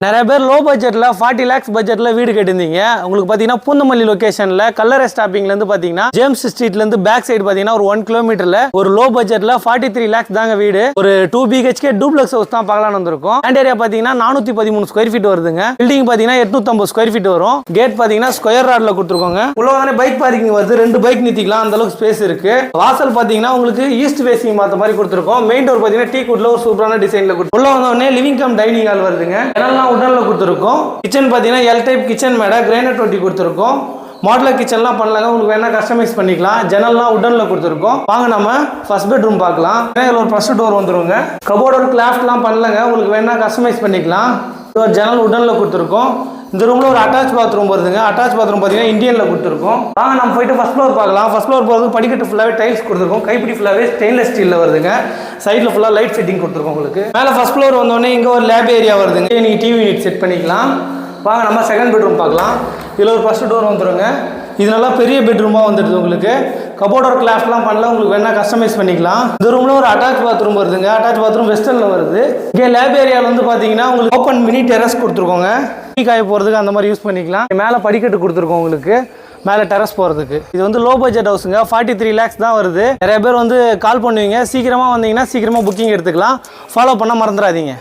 நிறைய பேர் லோ பட்ஜெட்டில் 40 lakhs பட்ஜெட்டில் வீடு கேட்டிருந்தீங்க. உங்களுக்கு பார்த்தீங்கன்னா பூந்தமல்லி லொக்கேஷனில் கல்லறை ஸ்டாப்பிங்லேருந்து பார்த்தீங்கன்னா ஜேம்ஸ் ஸ்ட்ரீட்லேருந்து பேக் சைடு பார்த்தீங்கன்னா ஒரு 1 கிலோமீட்டரில் ஒரு லோ பட்ஜெட்டில் 43 lakhs தாங்க வீடு. ஒரு 2 BHK டூப்ளெக்ஸ் ஹவுஸ் தான் பார்க்கலாம்னு வந்திருக்கும். லேண்ட் ஏரியா பார்த்தீங்கன்னா 413 ஸ்கொயர் ஃபீட் வருதுங்க. பில்டிங் பார்த்தீங்கன்னா 850 ஸ்கொயர் ஃபீட் வரும். கேட் பார்த்தீங்கன்னா ஸ்கொயர் ராட்ல கொடுத்துருக்கோங்க. உள்ளே பைக் பார்க்கிங் வருது, 2 பைக் நிறுத்திக்கலாம், அந்த அளவுக்கு ஸ்பேஸ் இருக்கு. வாசல் பார்த்தீங்கன்னா உங்களுக்கு ஈஸ்ட் ஃபேசிங் பார்த்த மாதிரி கொடுத்துருக்கோம். மெயின் டோர் பார்த்தீங்கன்னா டீ குட்ல ஒரு சூப்பரான டிசைன்ல கொடுத்து உள்ள வந்தோடனே லிவிங் கம் டைனிங் ஹால் வருதுங்க. எல்லாம் உடன்ல கொடுத்துருக்கோம். கிச்சன் பார்த்தீங்கன்னா எல் டைப் கிச்சன் மேடை கிரானைட் ஒட்டி கொடுத்துருக்கோம். மாடலர் கிச்சன்லாம் பண்ணலாங்க, உங்களுக்கு வேணா கஸ்டமைஸ் பண்ணிக்கலாம். ஜன்னல்லாம் உடன்ல கொடுத்துருக்கோம். வாங்க நம்ம ஃபர்ஸ்ட் பெட்ரூம் பார்க்கலாம். இதில் ஒரு ஃபர்ஸ்ட் டோர் வந்துருங்க. கபோர்டோட கிளாஃப்ட்லாம் பண்ணலங்க, உங்களுக்கு வேணா கஸ்டமைஸ் பண்ணிக்கலாம். ஒரு ஜன்னல் உடன்ல கொடுத்துருக்கோம். இந்த ரூம்ல ஒரு அட்டாச் பாத்ரூம் வருதுங்க. அட்டாச் பாத்ரூம் பார்த்தீங்கன்னா இந்தியன்ல கொடுத்துருக்கோம். வாங்க நம்ம போயிட்டு ஃபர்ஸ்ட் ஃப்ளோர் பார்க்கலாம். ஃபர்ஸ்ட் ஃப்ளோர் போகிறது படிக்கட்டு ஃபுல்லாகவே டைல்ஸ் கொடுத்துருக்கோம். கைப்பிடி ஃபுல்லாகவே ஸ்டெயின்லெஸ் ஸ்டீலில் வருதுங்க. சைடில் ஃபுல்லாக லைட் செட்டிங் கொடுத்துருக்கோம். உங்களுக்கு மேலே ஃபர்ஸ்ட் ஃப்ளோர் வந்தோடனே இங்கே ஒரு லேப் ஏரியா வருதுங்க. நீங்கள் டிவி யூனிட் செட் பண்ணிக்கலாம். வாங்க நம்ம செகண்ட் பெட்ரூம் பார்க்கலாம். இதில் ஒரு ஃபர்ஸ்ட் டோர் வந்துருங்க. இது நல்லா பெரிய பெட்ரூமாக வந்துடுது. உங்களுக்கு கபோர்டோட கிளாஸ்லாம் பண்ணல, உங்களுக்கு வேணா கஸ்டமைஸ் பண்ணிக்கலாம். இந்த ரூம்ல ஒரு அட்டாச் பாத்ரூம் வருதுங்க. அட்டாச் பாத்ரூம் வெஸ்டர்னில் வருது. இங்கே லேப் ஏரியாவில் வந்து பார்த்தீங்கன்னா உங்களுக்கு ஓப்பன் மினி டெரஸ் கொடுத்துருக்கோங்க. டீ காய போகிறதுக்கு அந்த மாதிரி யூஸ் பண்ணிக்கலாம். மேலே படிக்கட்டு கொடுத்துருக்கோம் உங்களுக்கு மேலே டெரஸ் போகிறதுக்கு. இது வந்து லோ பட்ஜெட் ஹவுஸுங்க. 43 lakhs தான் வருது. நிறைய பேர் வந்து கால் பண்ணுவீங்க. சீக்கிரமாக வந்தீங்கன்னா சீக்கிரமாக புக்கிங் எடுத்துக்கலாம். ஃபாலோ பண்ண மறந்துடாதீங்க.